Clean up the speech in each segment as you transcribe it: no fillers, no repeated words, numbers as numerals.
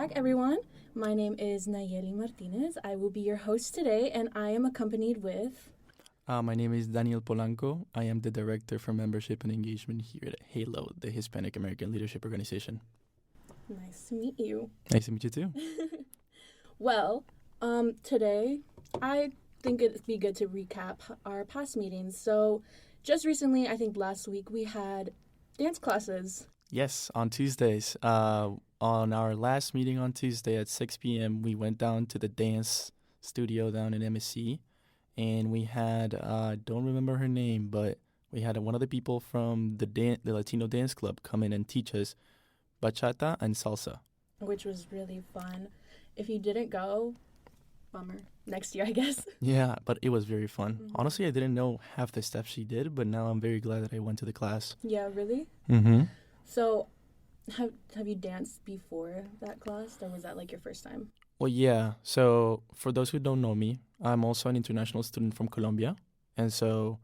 back, everyone. My name is Nayeli Martinez. I will be your host today, and I am accompanied with. My name is Daniel Polanco. I am the Director for Membership and Engagement here at HALO, the Hispanic American Leadership Organization. Nice to meet you. Nice to meet you too. Well, today I think it'd be good to recap our past meetings. So, just recently, I think last week, we had dance classes. Yes, on Tuesdays. On our last meeting on Tuesday at 6 p.m., we went down to the dance studio down in MSC, and we had, don't remember her name, but we had one of the people from the Latino Dance Club come in and teach us bachata and salsa. Which was really fun. If you didn't go, bummer. Next year, I guess. Yeah, but it was very fun. Mm-hmm. Honestly, I didn't know half the steps she did, but now I'm very glad that I went to the class. Yeah, really? Mm-hmm. So, have you danced before that class, or was that like your first time? Well, yeah. So for those who don't know me, I'm also an international student from Colombia. And so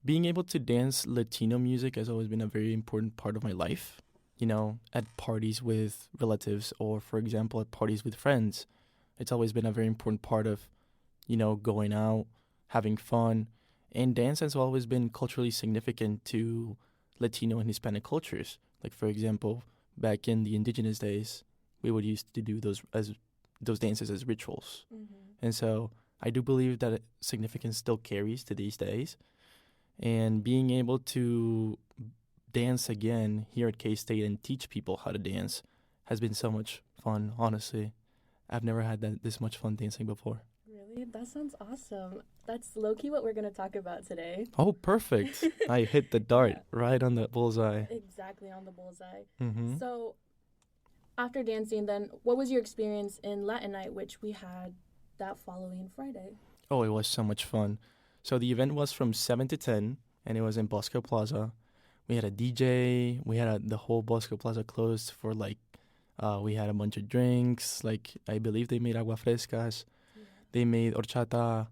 being able to dance Latino music has always been a very important part of my life. You know, at parties with relatives or, for example, at parties with friends. It's always been a very important part of, going out, having fun. And dance has always been culturally significant to Latino and Hispanic cultures. Like, for example, back in the indigenous days, we would used to do those dances as rituals. Mm-hmm. And so I do believe that significance still carries to these days. And being able to dance again here at K-State and teach people how to dance has been so much fun, honestly. I've never had this much fun dancing before. Really? That sounds awesome. That's low-key what we're going to talk about today. Oh, perfect. I hit the dart right on the bullseye. Exactly on the bullseye. Mm-hmm. So after dancing, then what was your experience in Latin Night, which we had that following Friday? Oh, it was so much fun. So the event was from 7 to 10, and it was in Bosco Plaza. We had a DJ. We had the whole Bosco Plaza closed for we had a bunch of drinks. Like, I believe they made agua frescas. Yeah. They made horchata.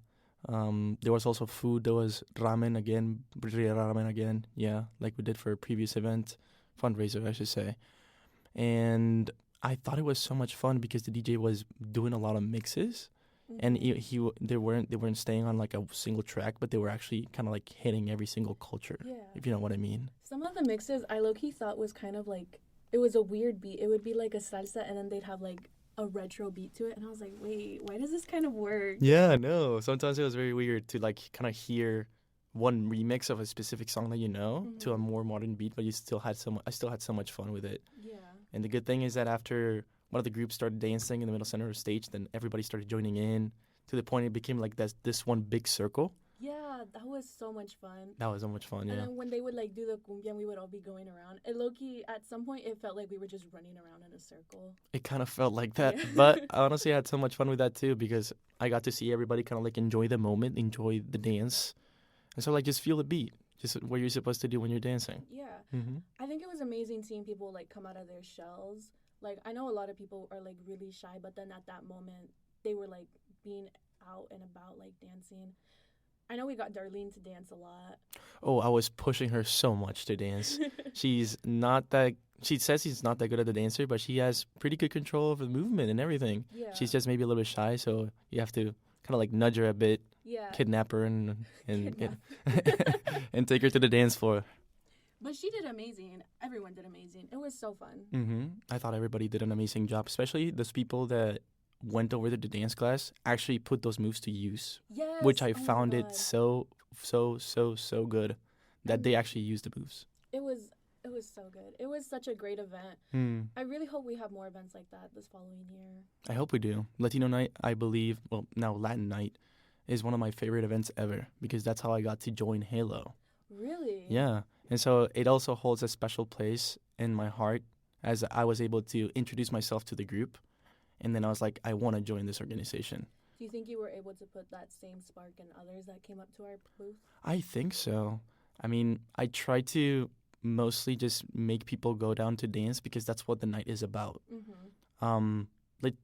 There was also food. There was ramen again, birria ramen again. Yeah, like we did for a previous event, fundraiser, I should say. And I thought it was so much fun because the DJ was doing a lot of mixes. Mm-hmm. And they weren't staying on like a single track, but they were actually kind of like hitting every single culture, if you know what I mean. Some of the mixes I low-key thought was kind of like, it was a weird beat. It would be like a salsa, and then they'd have like a retro beat to it, and I was like, wait, why does this kind of work? Yeah, no. Sometimes it was very weird to like kind of hear one remix of a specific song that to a more modern beat, but I still had so much fun with it. Yeah. And the good thing is that after one of the groups started dancing in the middle center of the stage, then everybody started joining in to the point it became like this one big circle. Yeah, that was so much fun. That was so much fun, yeah. And then when they would like do the cumbia, we would all be going around. And low-key, at some point, it felt like we were just running around in a circle. It kind of felt like that. Yeah. But I honestly had so much fun with that too because I got to see everybody kind of like enjoy the moment, enjoy the dance. And so like just feel the beat, just what you're supposed to do when you're dancing. Yeah. Mm-hmm. I think it was amazing seeing people like come out of their shells. Like, I know a lot of people are like really shy, but then at that moment, they were like being out and about, like dancing. I know we got Darlene to dance a lot. Oh, I was pushing her so much to dance. She says she's not that good at the dancer, but she has pretty good control of the movement and everything. Yeah. She's just maybe a little bit shy, so you have to kind of like nudge her a bit, kidnap her and and take her to the dance floor. But she did amazing. Everyone did amazing. It was so fun. Mm-hmm. I thought everybody did an amazing job, especially those people that went over to the dance class actually put those moves to use. Yes. Which I found it so good that they actually used the moves. It was so good. It was such a great event. I really hope we have more events like that this following year. I hope we do. Latino Night, I believe, well, now Latin Night, is one of my favorite events ever because that's how I got to join HALO. Really? Yeah. And so it also holds a special place in my heart as I was able to introduce myself to the group. And then I was like, I want to join this organization. Do you think you were able to put that same spark in others that came up to our booth? I think so. I mean, I try to mostly just make people go down to dance because that's what the night is about. Mm-hmm.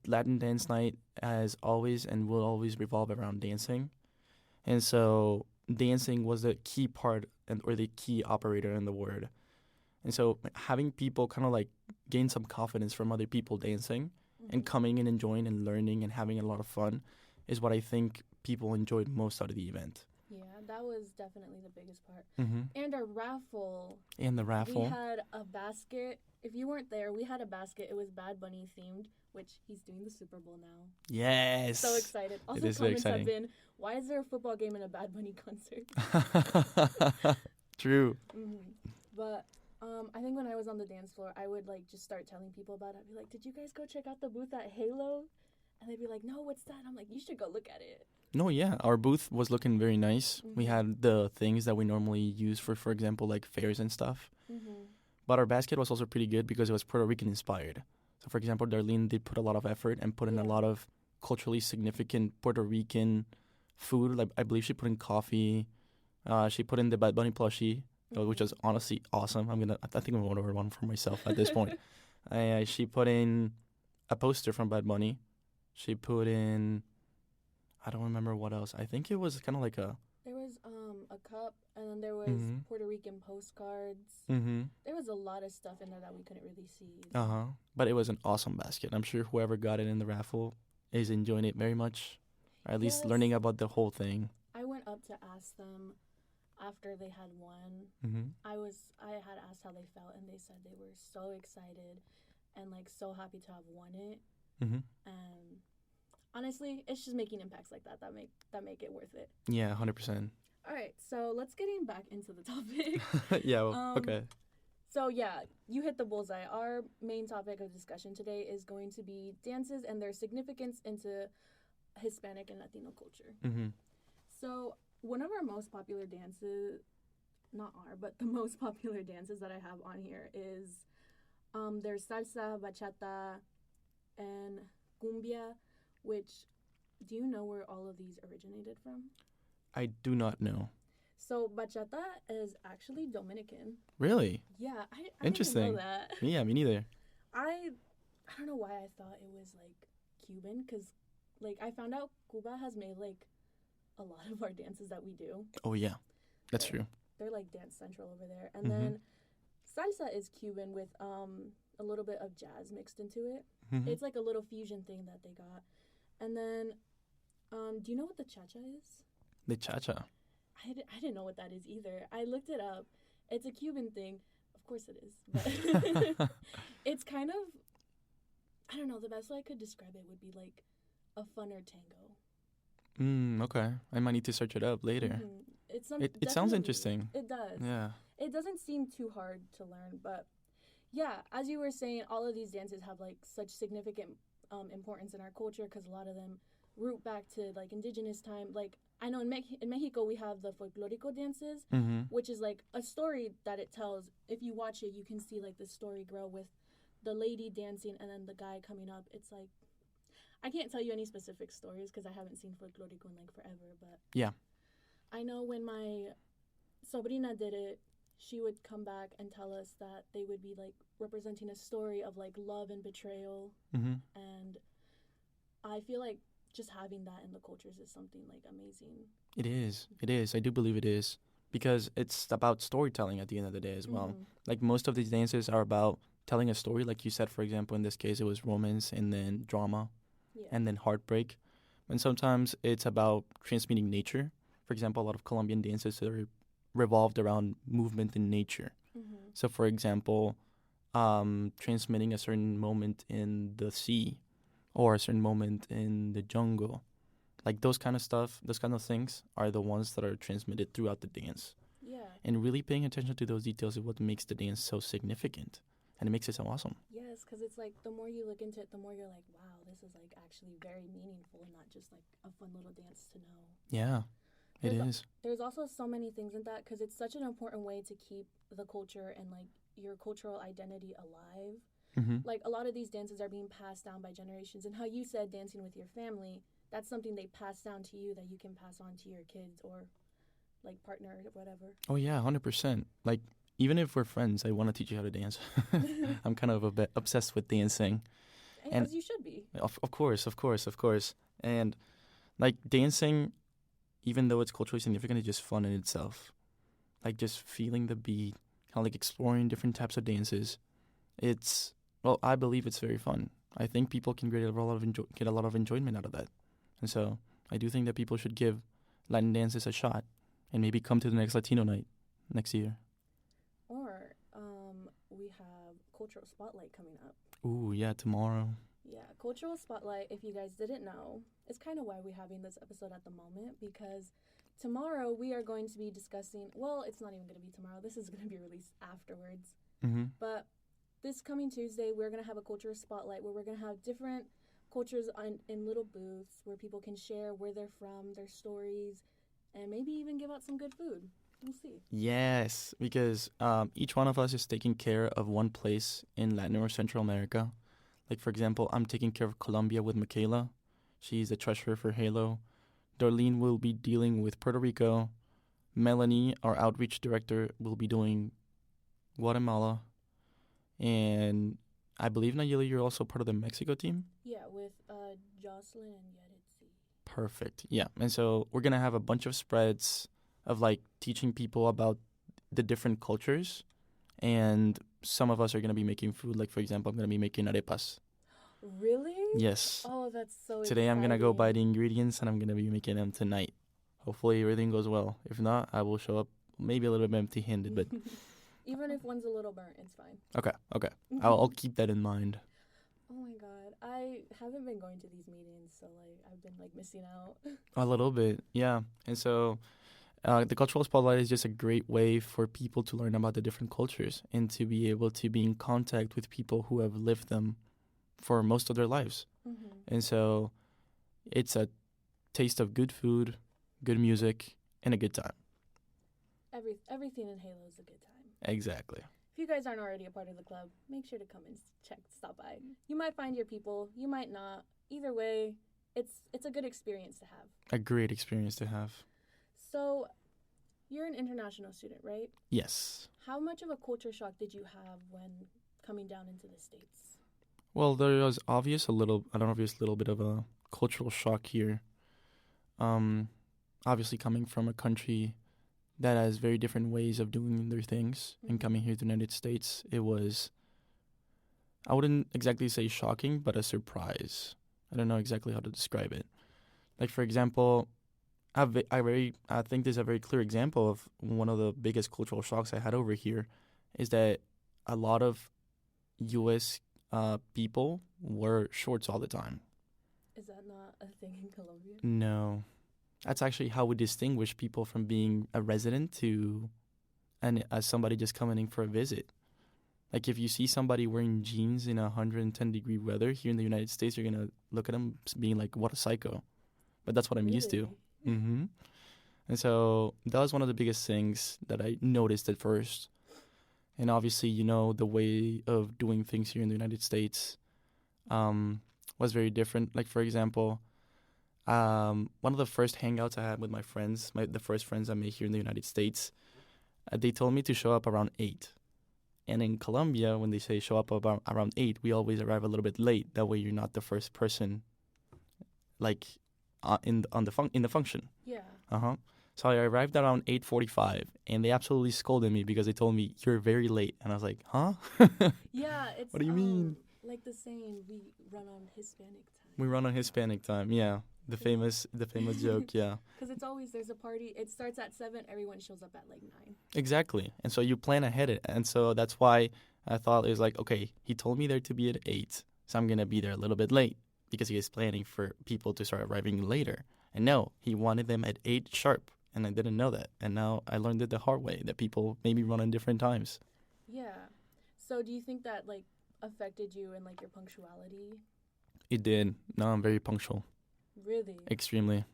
Latin Dance Night has always and will always revolve around dancing. And so dancing was the key part or the key operator in the word. And so having people kind of like gain some confidence from other people dancing and coming and enjoying and learning and having a lot of fun is what I think people enjoyed most out of the event. Yeah, that was definitely the biggest part. Mm-hmm. And our raffle. And the raffle. We had a basket. If you weren't there, we had a basket. It was Bad Bunny themed, which he's doing the Super Bowl now. Yes. So excited. Also, it is very comments exciting. have been, why is there a football game and a Bad Bunny concert? True. Mm-hmm. But I think when I was on the dance floor, I would like just start telling people about it. I'd be like, did you guys go check out the booth at Halo? And they'd be like, no, what's that? I'm like, you should go look at it. No, yeah. Our booth was looking very nice. Mm-hmm. We had the things that we normally use for example, like fairs and stuff. Mm-hmm. But our basket was also pretty good because it was Puerto Rican inspired. So, for example, Darlene did put a lot of effort and put in a lot of culturally significant Puerto Rican food. Like I believe she put in coffee. She put in the Bad Bunny plushie, which was honestly awesome. I think I'm gonna order one for myself at this point. She put in a poster from Bad Bunny. She put in, I don't remember what else. I think it was kind of like a. There was a cup, and then there was Puerto Rican postcards. Mm-hmm. There was a lot of stuff in there that we couldn't really see. But it was an awesome basket. I'm sure whoever got it in the raffle is enjoying it very much, or at least learning about the whole thing. I went up to ask them after they had won. Mm-hmm. I had asked how they felt, and they said they were so excited and like so happy to have won it. Mm-hmm. And honestly, it's just making impacts like that make it worth it. Yeah, 100%. All right, so let's getting back into the topic. Yeah, well, okay. So yeah, you hit the bullseye. Our main topic of discussion today is going to be dances and their significance into Hispanic and Latino culture. Mm-hmm. So one of our most popular dances, but the most popular dances that I have on here is there's salsa, bachata, and cumbia, which, do you know where all of these originated from? I do not know. So bachata is actually Dominican. Really? Yeah, I Interesting. didn't know that. Yeah, me neither. I don't know why I thought it was like Cuban, because like I found out Cuba has made like a lot of our dances that we do. Oh yeah, that's true. They're like Dance Central over there. And then salsa is Cuban with a little bit of jazz mixed into it. Mm-hmm. It's like a little fusion thing that they got. And then do you know what the cha-cha is? The cha-cha. I didn't know what that is either. I looked it up. It's a Cuban thing. Of course it is. But it's kind of, I don't know, the best way I could describe it would be like a funner tango. Okay. I might need to search it up later. Mm-hmm. It sounds interesting. It does. Yeah. It doesn't seem too hard to learn, but yeah, as you were saying, all of these dances have like such significant importance in our culture because a lot of them root back to like indigenous time. Like I know in Mexico we have the folklorico dances, which is like a story that it tells. If you watch it, you can see like the story grow with the lady dancing and then the guy coming up. It's like, I can't tell you any specific stories because I haven't seen folklorico in like forever, but yeah, I know when my sobrina did it, she would come back and tell us that they would be like representing a story of like love and betrayal. And I feel like just having that in the cultures is something like amazing. It is. I do believe it is because it's about storytelling at the end of the day as well. Like most of these dances are about telling a story. Like you said, for example, in this case, it was romance and then drama and then heartbreak. And sometimes it's about transmitting nature. For example, a lot of Colombian dances are revolved around movement in nature. So, for example, transmitting a certain moment in the sea or a certain moment in the jungle. Like those kind of stuff, those kind of things are the ones that are transmitted throughout the dance. Yeah. And really paying attention to those details is what makes the dance so significant. And it makes it so awesome. Yes, because it's like the more you look into it, the more you're like, wow, this is like actually very meaningful and not just like a fun little dance to know. Yeah, it is. There's also so many things in that because it's such an important way to keep the culture and like your cultural identity alive. Like a lot of these dances are being passed down by generations. And how you said dancing with your family, that's something they pass down to you that you can pass on to your kids or like partner or whatever. Oh yeah, 100%. Like even if we're friends, I want to teach you how to dance. I'm kind of a bit obsessed with dancing. And as you should be. Of course. And like dancing, even though it's culturally significant, it's just fun in itself. Like just feeling the beat, kind of like exploring different types of dances. I believe it's very fun. I think people can get a lot of enjoyment out of that. And so I do think that people should give Latin dances a shot and maybe come to the next Latino night next year. Or we have Cultural Spotlight coming up. Ooh, yeah, tomorrow. Yeah, Cultural Spotlight, if you guys didn't know, is kind of why we're having this episode at the moment, because tomorrow we are going to be discussing, well, it's not even going to be tomorrow. This is going to be released afterwards. Mm-hmm. But this coming Tuesday, we're going to have a Cultural Spotlight where we're going to have different cultures in little booths where people can share where they're from, their stories, and maybe even give out some good food. We'll see. Yes, because each one of us is taking care of one place in Latin or Central America. Like, for example, I'm taking care of Colombia with Michaela. She's the treasurer for Halo. Darlene will be dealing with Puerto Rico. Melanie, our outreach director, will be doing Guatemala. And I believe, Nayeli, you're also part of the Mexico team? Yeah, with Jocelyn and Yeritzi. Perfect. Yeah. And so we're going to have a bunch of spreads of, like, teaching people about the different cultures. And some of us are going to be making food. Like, for example, I'm going to be making arepas. Really? Yes. Oh, that's so Today exciting. I'm going to go buy the ingredients, and I'm going to be making them tonight. Hopefully everything goes well. If not, I will show up maybe a little bit empty-handed, but... Even if one's a little burnt, it's fine. Okay. I'll keep that in mind. Oh my god, I haven't been going to these meetings, so like I've been like missing out. A little bit, yeah. And so the Cultural Spotlight is just a great way for people to learn about the different cultures and to be able to be in contact with people who have lived them for most of their lives. Mm-hmm. And so it's a taste of good food, good music, and a good time. Everything in Halo is a good time. Exactly. If you guys aren't already a part of the club, make sure to come and stop by. You might find your people, you might not. Either way, it's a good experience to have. A great experience to have. So, you're an international student, right? Yes. How much of a culture shock did you have when coming down into the States? Well, there was a little bit of a cultural shock here. Obviously coming from a country that has very different ways of doing their things, and coming here to the United States, it was, I wouldn't exactly say shocking, but a surprise. I don't know exactly how to describe it. Like, for example, I think there's a very clear example of one of the biggest cultural shocks I had over here is that a lot of U.S. People wear shorts all the time. Is that not a thing in Colombia? No. That's actually how we distinguish people from being a resident to as somebody just coming in for a visit. Like, if you see somebody wearing jeans in 110-degree weather here in the United States, you're going to look at them being like, what a psycho. But that's what I'm used to. Mm-hmm. And so that was one of the biggest things that I noticed at first. And obviously, the way of doing things here in the United States was very different. Like, for example, one of the first hangouts I had with my friends, the first friends I made here in the United States, they told me to show up around 8. And in Colombia, when they say show up around 8, we always arrive a little bit late. That way you're not the first person, like, in the function. Yeah. Uh-huh. So I arrived around 8:45, and they absolutely scolded me because they told me, you're very late. And I was like, huh? Yeah, it's... What do you mean? Like the saying, we run on Hispanic time. We run on Hispanic time, yeah. The famous joke, yeah. Because it's always, there's a party, it starts at 7, everyone shows up at like 9. Exactly. And so you plan ahead. And so that's why I thought it was like, okay, he told me there to be at 8, so I'm going to be there a little bit late because he is planning for people to start arriving later. And no, he wanted them at 8 sharp, and I didn't know that. And now I learned it the hard way, that people maybe run on different times. Yeah. So do you think that like affected you in like your punctuality? It did. Now I'm very punctual. Really? Extremely.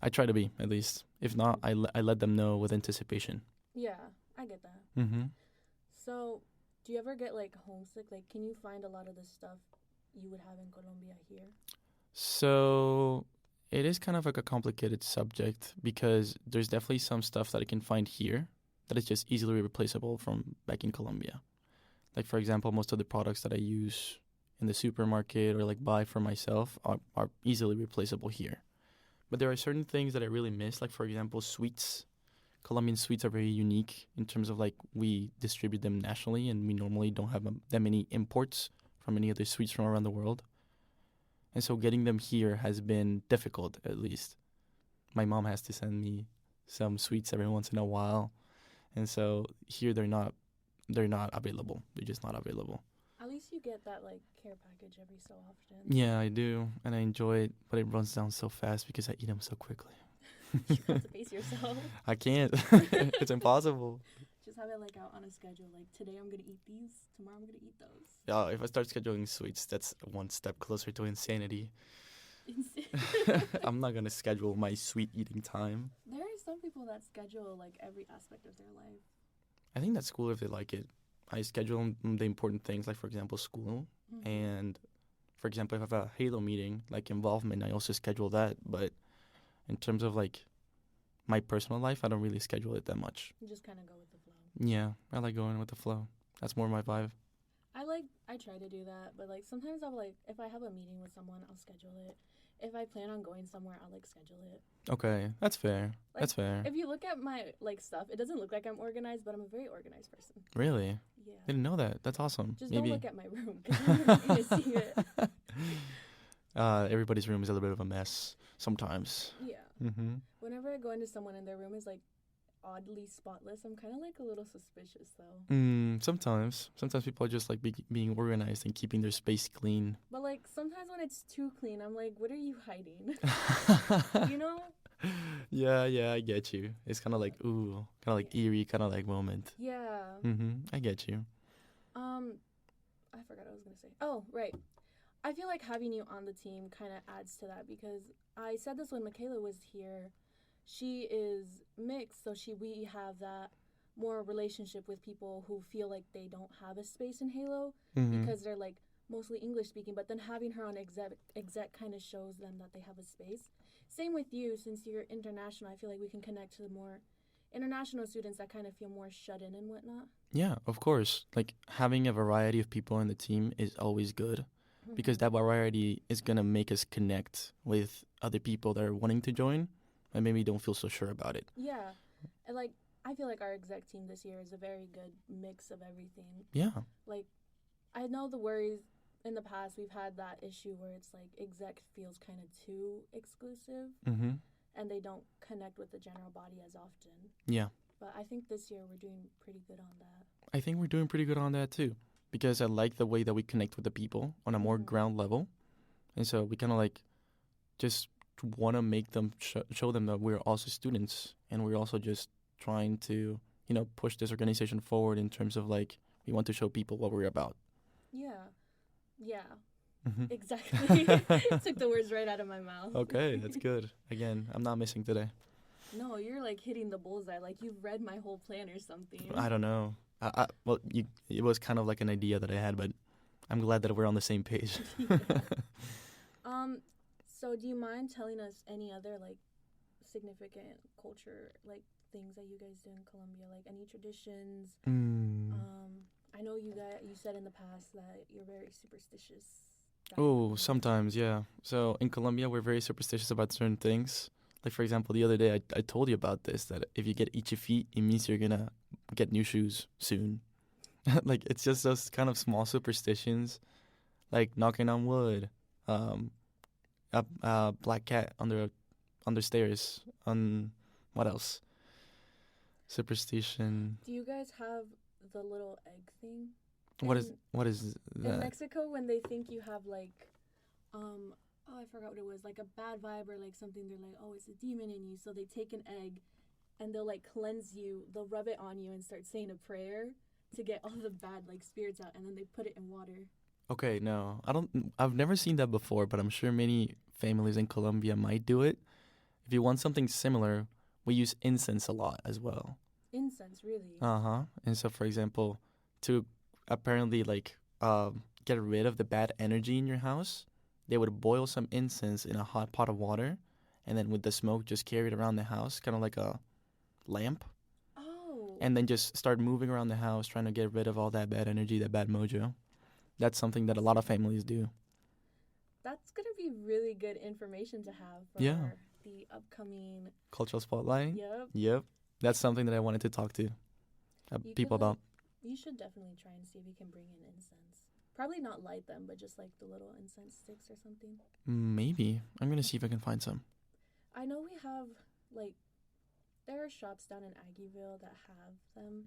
I try to be, at least. If not, I let them know with anticipation. Yeah, I get that. Mm-hmm. So, do you ever get, like, homesick? Like, can you find a lot of the stuff you would have in Colombia here? So, it is kind of like a complicated subject because there's definitely some stuff that I can find here that is just easily replaceable from back in Colombia. Like, for example, most of the products that I use in the supermarket or like buy for myself are easily replaceable here. But there are certain things that I really miss, like, for example, sweets. Colombian sweets are very unique in terms of, like, we distribute them nationally and we normally don't have that many imports from any other sweets from around the world. And so getting them here has been difficult, at least. My mom has to send me some sweets every once in a while. And so here they're not available. They're just not available. At least you get that like care package every so often. Yeah, I do. And I enjoy it, but it runs down so fast because I eat them so quickly. You have to pace yourself. I can't. It's impossible. Just have it like out on a schedule. Like today I'm gonna eat these. Tomorrow I'm gonna eat those. Yeah, if I start scheduling sweets, that's one step closer to insanity. I'm not gonna schedule my sweet eating time. There are some people that schedule like every aspect of their life. I think that's cool if they like it. I schedule the important things, like for example school, and for example if I have a Halo meeting, like involvement, I also schedule that. But in terms of like my personal life, I don't really schedule it that much. You just kind of go with the flow. Yeah, I like going with the flow. That's more my vibe. I try to do that, but like sometimes I'll like if I have a meeting with someone, I'll schedule it. If I plan on going somewhere, I'll like schedule it. Okay, that's fair. Like, that's fair. If you look at my like stuff, it doesn't look like I'm organized, but I'm a very organized person. Really? Yeah. Didn't know that. That's awesome. Just Maybe. don't look at my room because you're not gonna see it. Everybody's room is a little bit of a mess sometimes. Yeah. Mm-hmm. Whenever I go into someone and their room is like oddly spotless, I'm kind of like a little suspicious though. Sometimes people are just like being organized and keeping their space clean. But like sometimes when it's too clean, I'm like, what are you hiding? You know? Yeah, I get you. It's kind of like kind of like eerie, kind of like moment. Yeah. I get you. I forgot what I was gonna say. Oh, right. I feel like having you on the team kind of adds to that because I said this when Michaela was here. She is mixed, so we have that more relationship with people who feel like they don't have a space in Halo because they're like mostly English speaking, but then having her on exec kind of shows them that they have a space. Same with you, since you're international, I feel like we can connect to the more international students that kind of feel more shut in and whatnot. Yeah, of course. Like having a variety of people in the team is always good because that variety is going to make us connect with other people that are wanting to join and maybe don't feel so sure about it. Yeah. And like I feel like our exec team this year is a very good mix of everything. Yeah. Like I know the worries in the past we've had that issue where it's like exec feels kind of too exclusive and they don't connect with the general body as often. Yeah. But I think this year we're doing pretty good on that. I think we're doing pretty good on that too because I like the way that we connect with the people on a more ground level. And so we kind of like just want to make them show them that we're also students and we're also just trying to, push this organization forward in terms of like we want to show people what we're about. Yeah, exactly. Took the words right out of my mouth. Okay, that's good. Again, I'm not missing today. No, you're like hitting the bullseye. Like you've read my whole plan or something. I don't know. It was kind of like an idea that I had, but I'm glad that we're on the same page. So do you mind telling us any other like significant culture like things that you guys do in Colombia, like any traditions? I know you said in the past that you're very superstitious. Oh, sometimes, yeah. So in Colombia, we're very superstitious about certain things. Like, for example, the other day, I told you about this, that if you get itchy feet, it means you're going to get new shoes soon. Like, it's just those kind of small superstitions, like knocking on wood, a black cat under stairs, what else? Superstition. Do you guys have the little egg thing? What is that? In Mexico, when they think you have like, I forgot what it was, like a bad vibe or like something, they're like, oh, it's a demon in you. So they take an egg and they'll like cleanse you. They'll rub it on you and start saying a prayer to get all the bad like spirits out, and then they put it in water. Okay, no, I've never seen that before, but I'm sure many families in Colombia might do it. If you want something similar, we use incense a lot as well. Incense, really? And so, for example, to apparently like get rid of the bad energy in your house, they would boil some incense in a hot pot of water, and then with the smoke, just carry it around the house, kind of like a lamp. Oh. And then just start moving around the house, trying to get rid of all that bad energy, that bad mojo. That's something that a lot of families do. That's going to be really good information to have for the upcoming Cultural Spotlight? Yep. Yep. That's something that I wanted to talk to people about. You should definitely try and see if you can bring in incense. Probably not light them, but just like the little incense sticks or something. Maybe. I'm going to see if I can find some. I know we have like there are shops down in Aggieville that have them.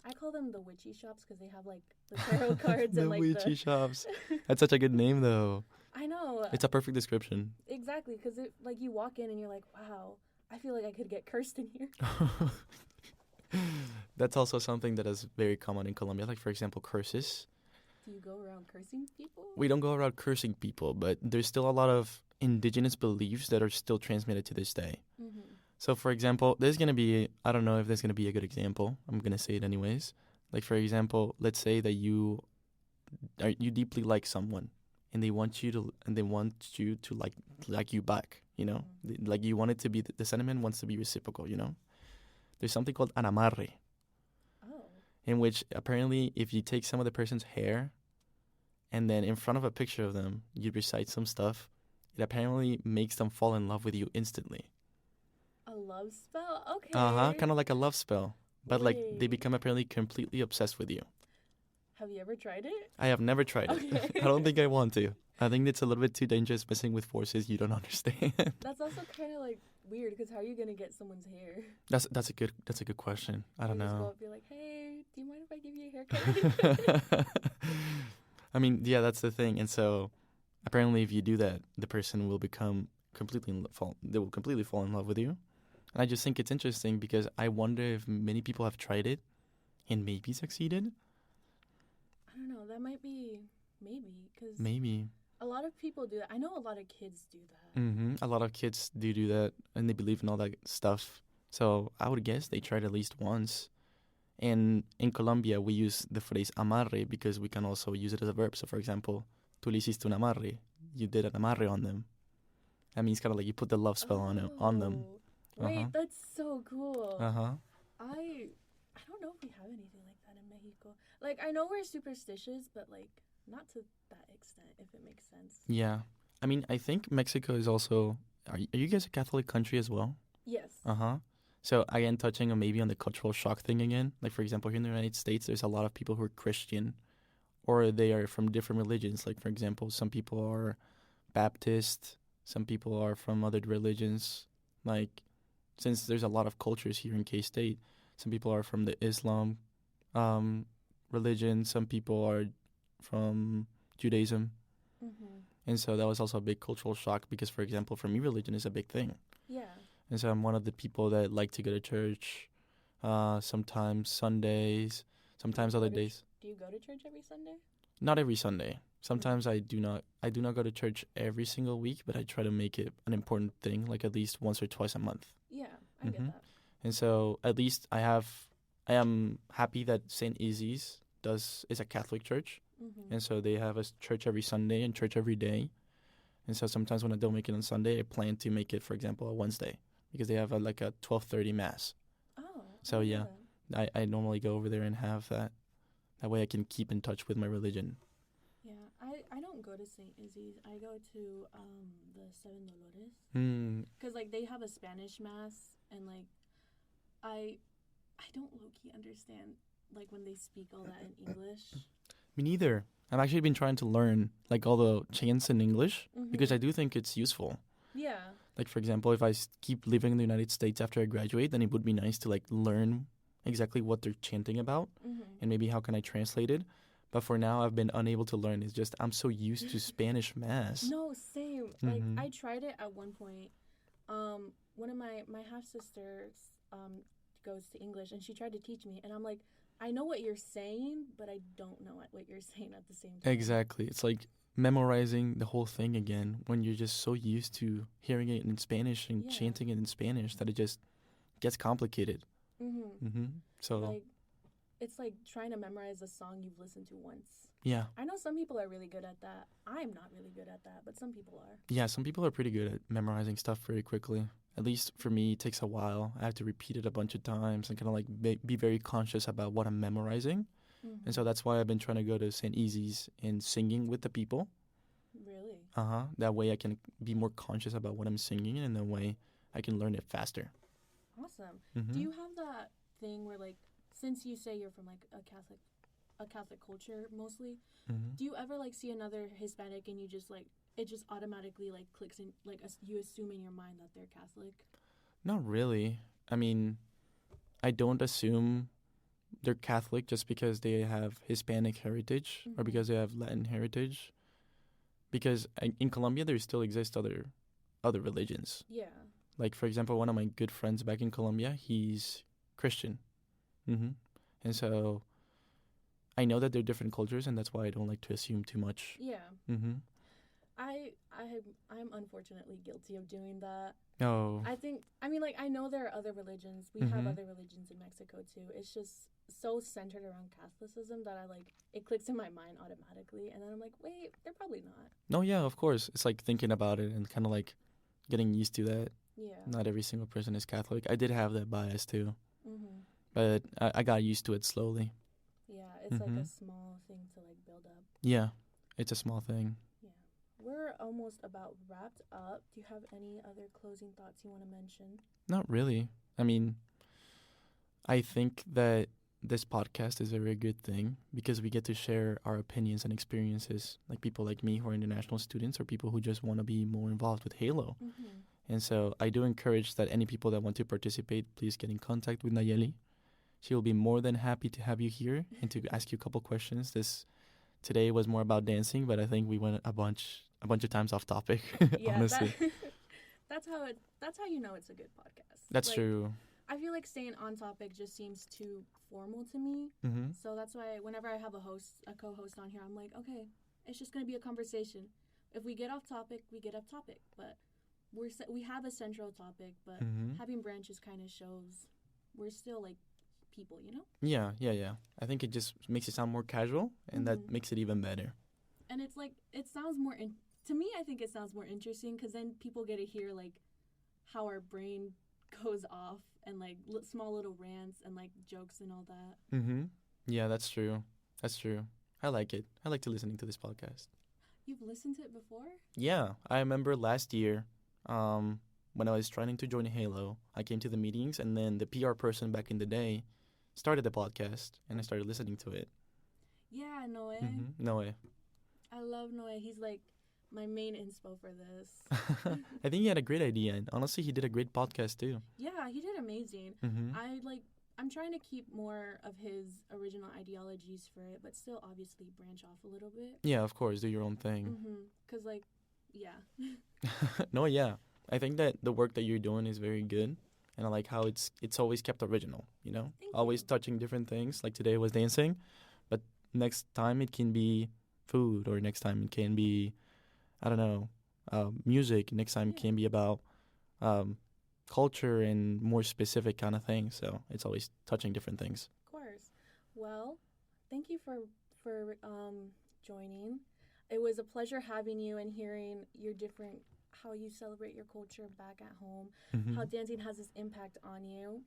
I call them the witchy shops because they have like the tarot cards The and like witchy shops. That's such a good name, though. I know. It's a perfect description. Exactly, because like you walk in and you're like, wow, I feel like I could get cursed in here. That's also something that is very common in Colombia. Like, for example, curses. Do you go around cursing people? We don't go around cursing people, but there's still a lot of indigenous beliefs that are still transmitted to this day. Mm-hmm. So, for example, there's going to be, I don't know if there's going to be a good example. I'm going to say it anyways. Like, for example, let's say that you deeply like someone and they want you to like you back, you know? Mm-hmm. Like you want it to be, the sentiment wants to be reciprocal, you know? There's something called an amarre, Oh. in which apparently if you take some of the person's hair and then in front of a picture of them, you recite some stuff, it apparently makes them fall in love with you instantly. A love spell? Okay. Kind of like a love spell. But like they Wait. become apparently completely obsessed with you. Have you ever tried it? I have never tried it. Okay. I don't think I want to. I think it's a little bit too dangerous messing with forces you don't understand. That's also kind of like weird because how are you gonna get someone's hair? That's a good question. I don't You just go know. up and be like, hey, do you mind if I give you a haircut? I mean, yeah, that's the thing. And so apparently if you do that, the person will become they will completely fall in love with you. And I just think it's interesting because I wonder if many people have tried it and maybe succeeded. I don't know. That might be maybe because Maybe. a lot of people do that. I know a lot of kids do that. A lot of kids do that and they believe in all that stuff. So I would guess they tried at least once. And in Colombia, we use the phrase amarre because we can also use it as a verb. So, for example, tú le hiciste un amarre. You did an amarre on them. That means kind of like you put the love spell on them. Wait, that's so cool. Uh-huh. I don't know if we have anything like that in Mexico. Like I know we're superstitious, but like not to that extent, if it makes sense. Yeah. I mean, I think Mexico is also... Are you guys a Catholic country as well? Yes. Uh-huh. So, again, touching on maybe on the cultural shock thing again. Like, for example, here in the United States, there's a lot of people who are Christian or they are from different religions. Like, for example, some people are Baptist, some people are from other religions. Like, since there's a lot of cultures here in K-State, some people are from the Islam religion, some people are from Judaism. Mm-hmm. And so that was also a big cultural shock because, for example, for me, religion is a big thing. Yeah. And so I'm one of the people that like to go to church, sometimes Sundays, sometimes other days. Do you go to church every Sunday? Not every Sunday. Sometimes I do not go to church every single week, but I try to make it an important thing, like at least once or twice a month. Yeah, I get that. And so at least I am happy that St. Izzy's is a Catholic church. Mm-hmm. And so they have a church every Sunday and church every day. And so sometimes when I don't make it on Sunday, I plan to make it, for example, a Wednesday because they have a 12:30 mass. Oh. So yeah, I normally go over there and have that. That way I can keep in touch with my religion. Yeah, I don't go to St. Izzy's. I go to the Seven Dolores. Because like they have a Spanish mass and like I don't low-key understand like when they speak all that in English. Me neither. I've actually been trying to learn like all the chants in English because I do think it's useful. Yeah. Like for example, if I keep living in the United States after I graduate, then it would be nice to like learn exactly what they're chanting about and maybe how can I translate it. But for now, I've been unable to learn. It's just I'm so used to Spanish mass. No, same. Like I tried it at one point. One of my half sisters goes to English and she tried to teach me, and I'm like, I know what you're saying, but I don't know what you're saying at the same time. Exactly. It's like memorizing the whole thing again when you're just so used to hearing it in Spanish and chanting it in Spanish that it just gets complicated. So like, it's like trying to memorize a song you've listened to once. Yeah. I know some people are really good at that. I'm not really good at that, but some people are. Yeah, some people are pretty good at memorizing stuff very quickly. At least for me, it takes a while. I have to repeat it a bunch of times and kind of like be very conscious about what I'm memorizing. And so that's why I've been trying to go to St. Izzy's and singing with the people. Really? That way I can be more conscious about what I'm singing, and that way I can learn it faster. Awesome. Do you have that thing where, like, since you say you're from, like, a Catholic a Catholic culture mostly. Mm-hmm. Do you ever like see another Hispanic and you just like it just automatically like clicks in like you assume in your mind that they're Catholic? Not really. I mean, I don't assume they're Catholic just because they have Hispanic heritage or because they have Latin heritage. Because in Colombia, there still exist other religions. Yeah. Like, for example, one of my good friends back in Colombia, he's Christian. Mm-hmm. And so I know that they're different cultures, and that's why I don't like to assume too much. Yeah. Mm-hmm. I'm unfortunately guilty of doing that. Oh. I mean, like, I know there are other religions. We have other religions in Mexico, too. It's just so centered around Catholicism that it clicks in my mind automatically. And then I'm like, wait, they're probably not. No, yeah, of course. It's like thinking about it and kind of like getting used to that. Yeah. Not every single person is Catholic. I did have that bias, too. Mm-hmm. But I got used to it slowly. Yeah, it's like a small thing to, like, build up. Yeah, it's a small thing. Yeah. We're almost about wrapped up. Do you have any other closing thoughts you want to mention? Not really. I mean, I think that this podcast is a very good thing because we get to share our opinions and experiences, like people like me who are international students or people who just want to be more involved with Halo. Mm-hmm. And so I do encourage that any people that want to participate, please get in contact with Nayeli. She will be more than happy to have you here and to ask you a couple questions. Today was more about dancing, but I think we went a bunch of times off topic. Yeah, honestly. That's how you know it's a good podcast. That's like, true. I feel like staying on topic just seems too formal to me. Mm-hmm. So that's why whenever I have a co-host on here, I'm like, okay, it's just gonna be a conversation. If we get off topic, we get off topic. But we have a central topic, but having branches kind of shows we're still like people, you know? Yeah. I think it just makes it sound more casual, and that makes it even better. And it's like it sounds more to me. I think it sounds more interesting because then people get to hear like how our brain goes off and like small little rants and like jokes and all that. Mm-hmm. Yeah, that's true. I like it. I like to listening to this podcast. You've listened to it before? Yeah, I remember last year, when I was trying to join Halo, I came to the meetings, and then the PR person back in the day started the podcast, and I started listening to it. Yeah, Noe. Mm-hmm. Noe. I love Noe. He's like my main inspo for this. I think he had a great idea, and honestly, he did a great podcast too. Yeah, he did amazing. Mm-hmm. I'm trying to keep more of his original ideologies for it, but still obviously branch off a little bit. Yeah, of course, do your own thing. Cause like, yeah. No, yeah. I think that the work that you're doing is very good, and I like how it's always kept original. You know, always touching different things. Like today was dancing, but next time it can be food, or next time it can be, I don't know, music. Next time it can be about culture and more specific kind of things. So it's always touching different things. Of course. Well, thank you for joining. It was a pleasure having you and hearing how you celebrate your culture back at home, how dancing has this impact on you.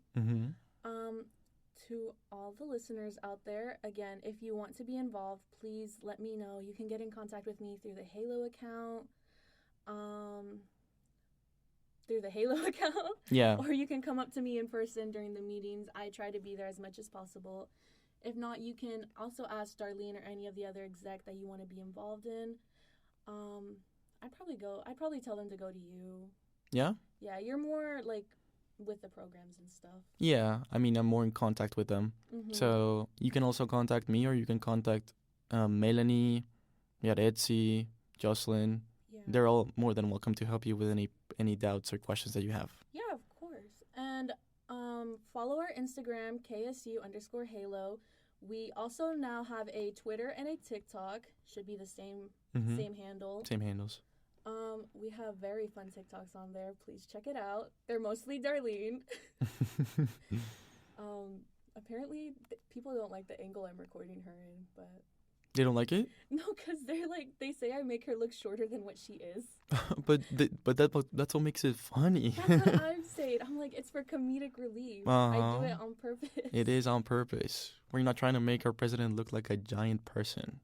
To all the listeners out there, again, if you want to be involved, please let me know. You can get in contact with me through the Halo account. Yeah. Or you can come up to me in person during the meetings. I try to be there as much as possible. If not, you can also ask Darlene or any of the other exec that you want to be involved in. I'd probably tell them to go to you. Yeah? Yeah, you're more like with the programs and stuff. Yeah, I mean, I'm more in contact with them. So you can also contact me, or you can contact Melanie, Yaretsi, Jocelyn. Yeah. They're all more than welcome to help you with any doubts or questions that you have. Yeah, of course. And follow our Instagram, KSU_Halo. We also now have a Twitter and a TikTok. Should be the same handle. Same handles. We have very fun TikToks on there. Please check it out. They're mostly Darlene. Apparently, people don't like the angle I'm recording her in, but... They don't like it? No, because they say I make her look shorter than what she is. but that's what makes it funny. That's what I'm saying. I'm like, it's for comedic relief. I do it on purpose. It is on purpose. We're not trying to make our president look like a giant person.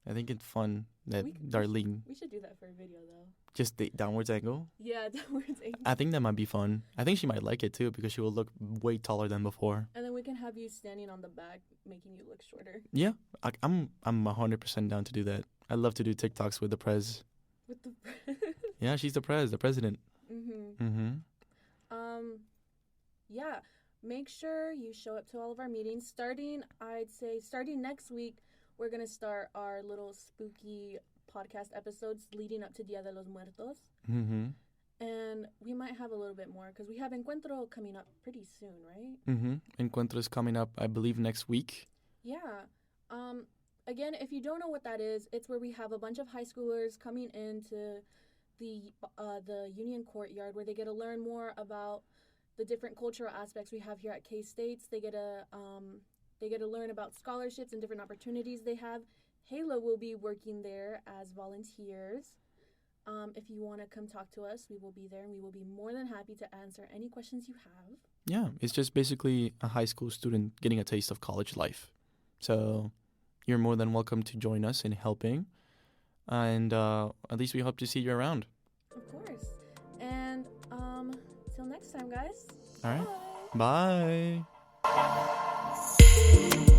I think it's fun that Darlene... We should do that for a video, though. Just the downwards angle? Yeah, downwards angle. I think that might be fun. I think she might like it, too, because she will look way taller than before. And then we we can have you standing on the back, making you look shorter. Yeah, I'm 100% down to do that. I love to do TikToks with the prez. With the Yeah, she's the president. Yeah, make sure you show up to all of our meetings. Starting next week, we're gonna start our little spooky podcast episodes leading up to Dia de los Muertos. And we might have a little bit more because we have Encuentro coming up pretty soon, right? Encuentro is coming up, I believe, next week. Yeah. Again, if you don't know what that is, it's where we have a bunch of high schoolers coming into the Union Courtyard where they get to learn more about the different cultural aspects we have here at K-States. They get to learn about scholarships and different opportunities they have. Hayla will be working there as volunteers. If you want to come talk to us, we will be there, and we will be more than happy to answer any questions you have. Yeah, it's just basically a high school student getting a taste of college life. So you're more than welcome to join us in helping. And at least we hope to see you around. Of course. And till next time, guys. All right. Bye. Bye.